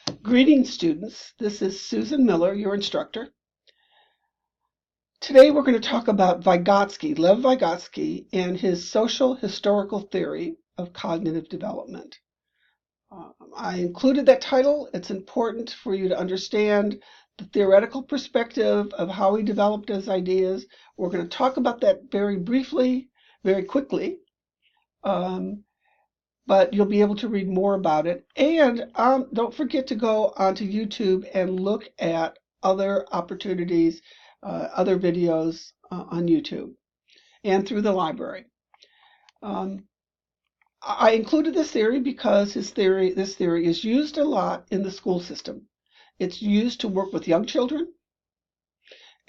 Greetings, students. This is Susan Miller, your instructor. Today we're going to talk about Vygotsky, Lev Vygotsky, and his social historical theory of cognitive development. I included that title. It's important for you to understand the theoretical perspective of how he developed his ideas. We're going to talk about that very briefly, very quickly. But you'll be able to read more about it. And don't forget to go onto YouTube and look at other opportunities, other videos on YouTube and through the library. I included this theory because this theory is used a lot in the school system. It's used to work with young children.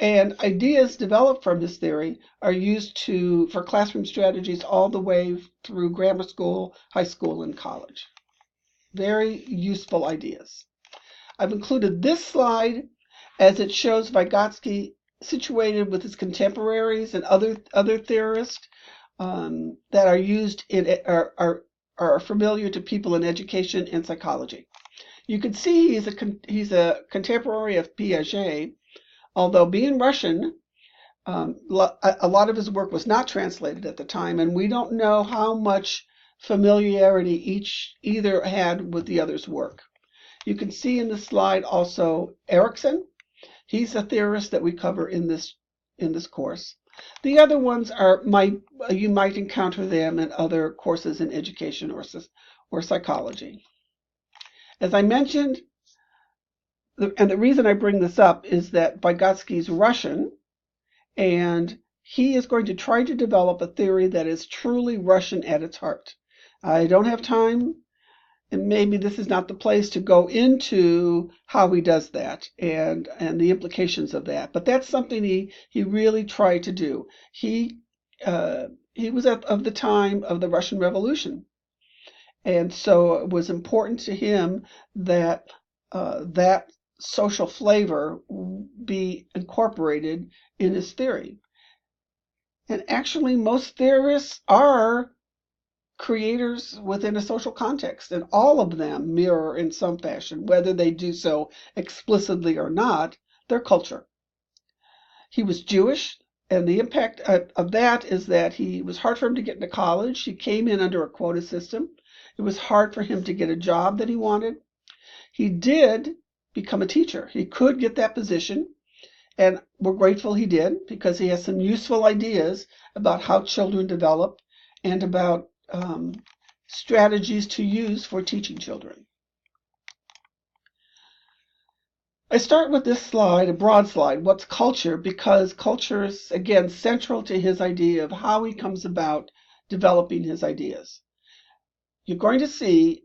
And ideas developed from this theory are used for classroom strategies all the way through grammar school, high school, and college. Very useful ideas. I've included this slide as it shows Vygotsky situated with his contemporaries and other theorists that are used are familiar to people in education and psychology. You can see he's a contemporary of Piaget. Although being Russian, a lot of his work was not translated at the time, and we don't know how much familiarity either had with the other's work. You can see in the slide also Erikson. He's a theorist that we cover in this course. The other ones you might encounter them in other courses in education or psychology. As I mentioned, and the reason I bring this up is that Vygotsky's Russian, and he is going to try to develop a theory that is truly Russian at its heart. I don't have time, and maybe this is not the place to go into how he does that and the implications of that, but that's something he really tried to do. He was of the time of the Russian Revolution, and so it was important to him that that social flavor be incorporated in his theory. And actually, most theorists are creators within a social context, and all of them mirror in some fashion, whether they do so explicitly or not, their culture. He was Jewish, and the impact of that is that it was hard for him to get into college. He came in under a quota system. It was hard for him to get a job that he wanted. He did become a teacher. He could get that position, and we're grateful he did because he has some useful ideas about how children develop and about strategies to use for teaching children. I start with this slide, a broad slide, what's culture, because culture is, again, central to his idea of how he comes about developing his ideas. You're going to see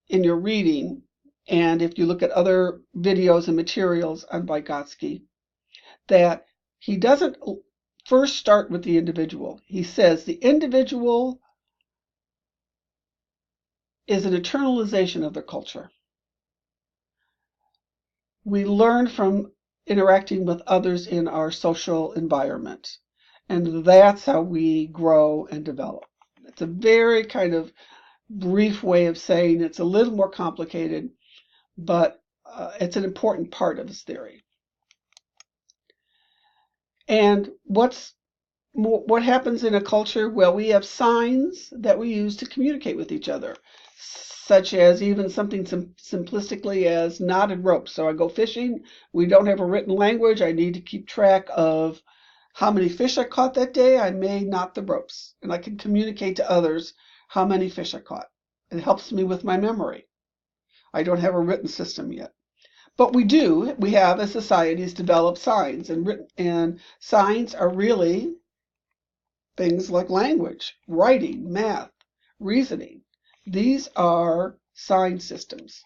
in your reading, and if you look at other videos and materials on Vygotsky, that he doesn't first start with the individual. He says the individual is an internalization of their culture. We learn from interacting with others in our social environment, and that's how we grow and develop. It's a very kind of brief way of saying it's a little more complicated, but it's an important part of his theory. And what happens in a culture? Well, we have signs that we use to communicate with each other, such as even something simplistically as knotted ropes. So I go fishing. We don't have a written language. I need to keep track of how many fish I caught that day. I may knot the ropes, and I can communicate to others how many fish I caught. It helps me with my memory. I don't have a written system yet. But we have as societies developed signs, and signs are really things like language, writing, math, reasoning. These are sign systems.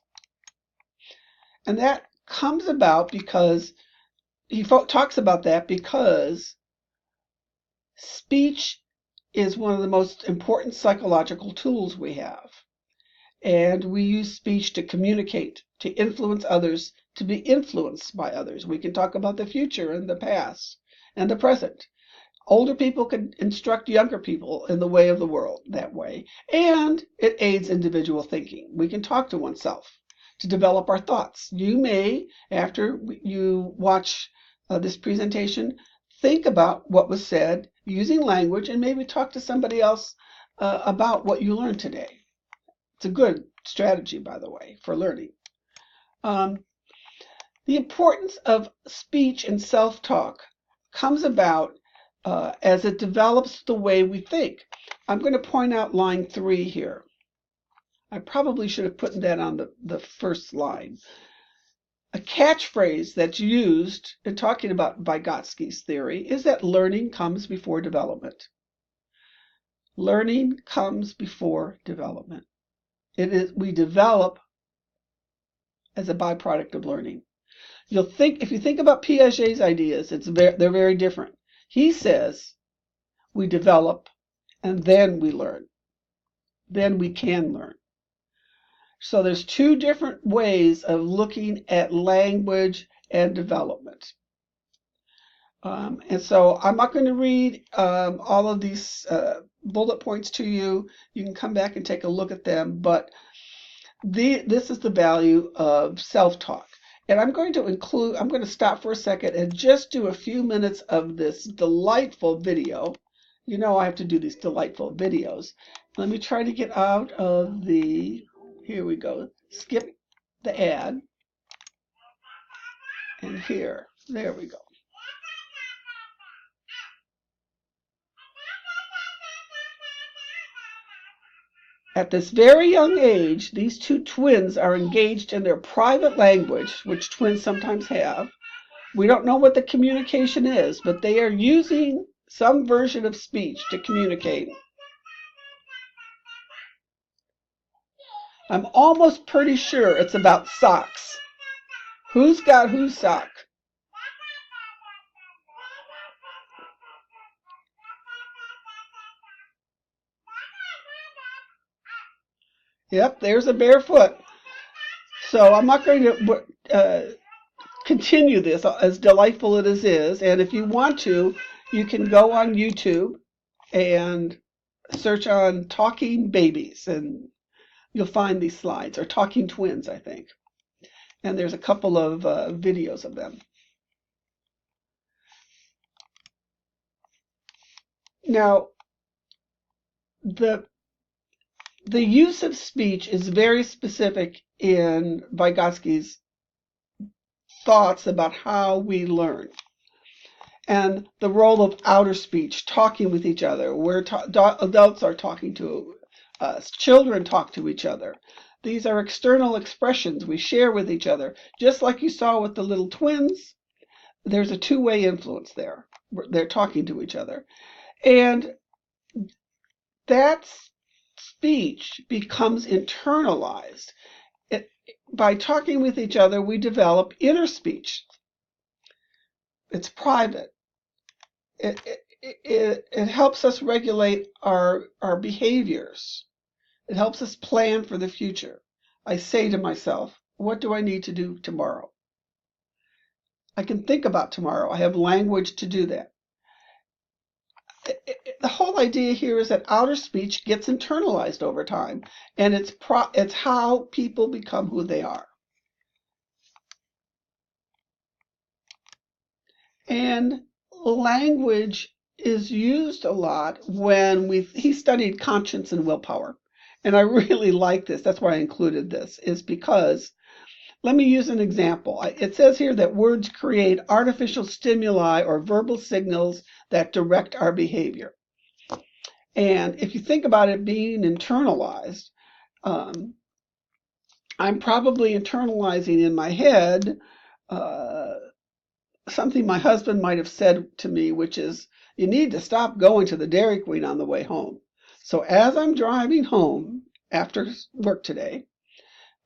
And that comes about because he talks about that because speech is one of the most important psychological tools we have. And we use speech to communicate, to influence others, to be influenced by others. We can talk about the future and the past and the present. Older people can instruct younger people in the way of the world that way. And it aids individual thinking. We can talk to oneself to develop our thoughts. You may, after you watch this presentation, think about what was said using language and maybe talk to somebody else about what you learned today. It's a good strategy, by the way, for learning. The importance of speech and self-talk comes about as it develops the way we think. I'm going to point out line 3 here. I probably should have put that on the first line. A catchphrase that's used in talking about Vygotsky's theory is that learning comes before development. Learning comes before development. We develop as a byproduct of learning. If you think about Piaget's ideas, they're very different. He says we develop and then we learn. Then we can learn. So there's two different ways of looking at language and development. And so I'm not going to read all of these bullet points to you. You can come back and take a look at them. But this is the value of self-talk. And I'm going to stop for a second and just do a few minutes of this delightful video. You know I have to do these delightful videos. Let me try to get out of here we go, skip the ad. And there we go. At this very young age, these two twins are engaged in their private language, which twins sometimes have. We don't know what the communication is, but they are using some version of speech to communicate. I'm almost pretty sure it's about socks. Who's got whose sock? Yep, there's a barefoot. So I'm not going to continue this, as delightful as it is. And if you want to, you can go on YouTube and search on talking babies, and you'll find these slides, or talking twins, I think. And there's a couple of videos of them. Now, the use of speech is very specific in Vygotsky's thoughts about how we learn. And the role of outer speech, talking with each other, where adults are talking to us, children talk to each other. These are external expressions we share with each other. Just like you saw with the little twins, there's a two-way influence there. They're talking to each other. And that speech becomes internalized. By talking with each other, we develop inner speech. It's private. It helps us regulate our behaviors. It helps us plan for the future. I say to myself, what do I need to do tomorrow? I can think about tomorrow. I have language to do that. The whole idea here is that outer speech gets internalized over time, and it's how people become who they are. And language is used a lot when he studied conscience and willpower. And I really like this. That's why I included this, is because, let me use an example. It says here that words create artificial stimuli or verbal signals that direct our behavior. And if you think about it being internalized, I'm probably internalizing in my head something my husband might have said to me, which is, you need to stop going to the Dairy Queen on the way home. So as I'm driving home after work today,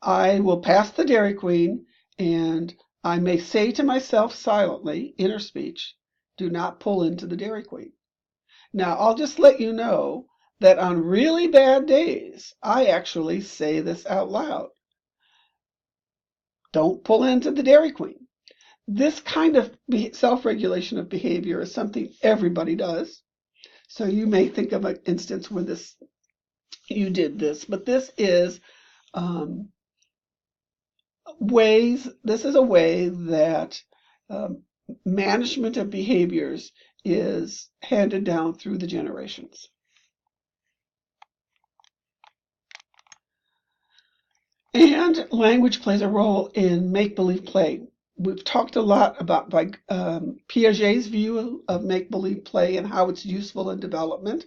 I will pass the Dairy Queen, and I may say to myself silently, inner speech, do not pull into the Dairy Queen. Now, I'll just let you know that on really bad days, I actually say this out loud. Don't pull into the Dairy Queen. This kind of self-regulation of behavior is something everybody does. So you may think of an instance where you did this, but this is this is a way that um, management of behaviors is handed down through the generations. And language plays a role in make-believe play. We've talked a lot about Piaget's view of make-believe play and how it's useful in development.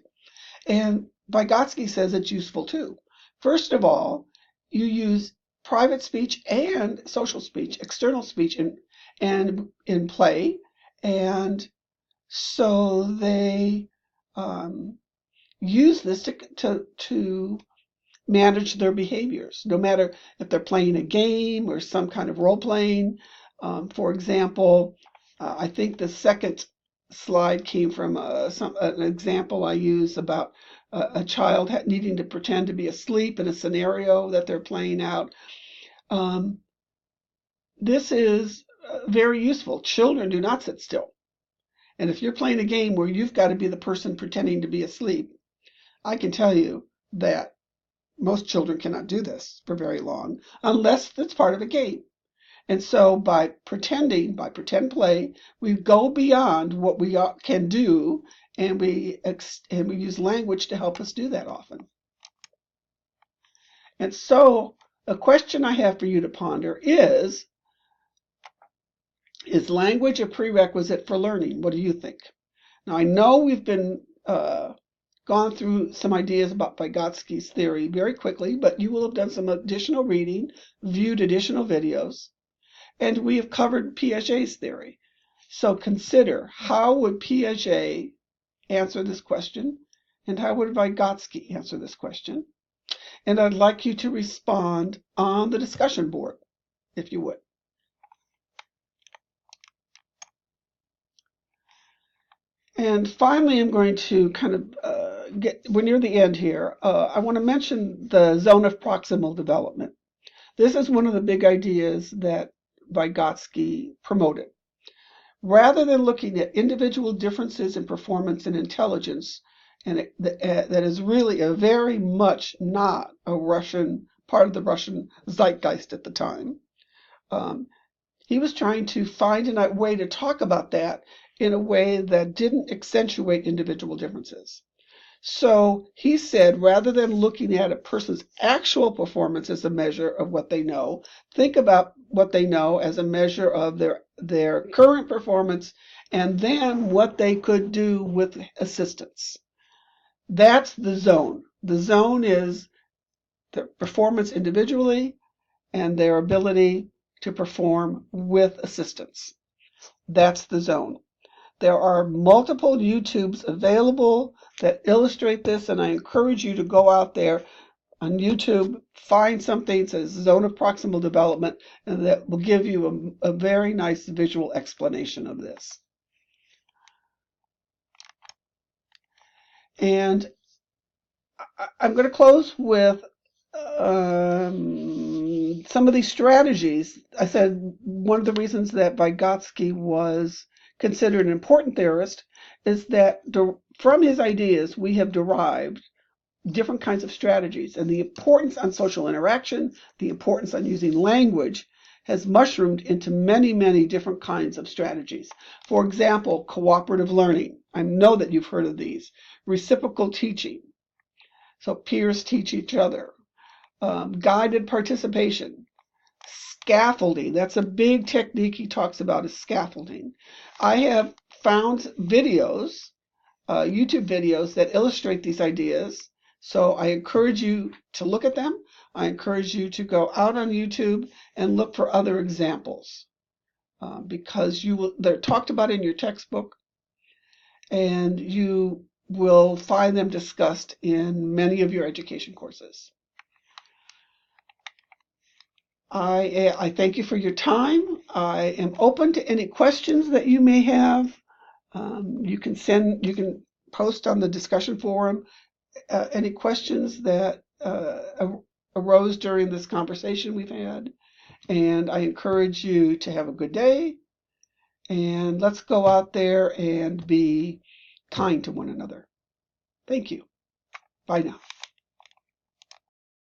And Vygotsky says it's useful too. First of all, you use private speech and social speech, external speech in play. And so they use this to manage their behaviors, no matter if they're playing a game or some kind of role playing. For example, I think the second slide came from an example I use about a child needing to pretend to be asleep in a scenario that they're playing out. This is very useful. Children do not sit still. And if you're playing a game where you've got to be the person pretending to be asleep, I can tell you that most children cannot do this for very long unless it's part of a game. And so by pretend play, we go beyond what we can do, and we use language to help us do that often. And so a question I have for you to ponder is language a prerequisite for learning? What do you think? Now, I know we've been gone through some ideas about Vygotsky's theory very quickly, but you will have done some additional reading, viewed additional videos, and we have covered Piaget's theory. So consider, how would Piaget answer this question, and how would Vygotsky answer this question? And I'd like you to respond on the discussion board, if you would. And finally, I'm going to kind of we're near the end here. I want to mention the zone of proximal development. This is one of the big ideas that Vygotsky promoted. Rather than looking at individual differences in performance and intelligence, and that is really a very much not a Russian part of the Russian zeitgeist at the time. He was trying to find a way to talk about that in a way that didn't accentuate individual differences. So he said, rather than looking at a person's actual performance as a measure of what they know, think about what they know as a measure of their current performance, and then what they could do with assistance. That's the zone. The zone is the performance individually and their ability to perform with assistance. That's the zone. There are multiple YouTubes available that illustrate this, and I encourage you to go out there on YouTube, find something that says zone of proximal development, and that will give you a very nice visual explanation of this. And I'm going to close with some of these strategies. I said one of the reasons that Vygotsky was considered an important theorist is that from his ideas we have derived different kinds of strategies, and the importance on social interaction, the importance on using language has mushroomed into many, many different kinds of strategies. For example, cooperative learning. I know that you've heard of these. Reciprocal teaching. So peers teach each other. Guided participation. Scaffolding. That's a big technique he talks about, is scaffolding. I have found videos, YouTube videos that illustrate these ideas. So I encourage you to look at them. I encourage you to go out on YouTube and look for other examples because they're talked about in your textbook, and you will find them discussed in many of your education courses. I thank you for your time. I am open to any questions that you may have. You can post on the discussion forum any questions that arose during this conversation we've had. And I encourage you to have a good day. And let's go out there and be kind to one another. Thank you. Bye now.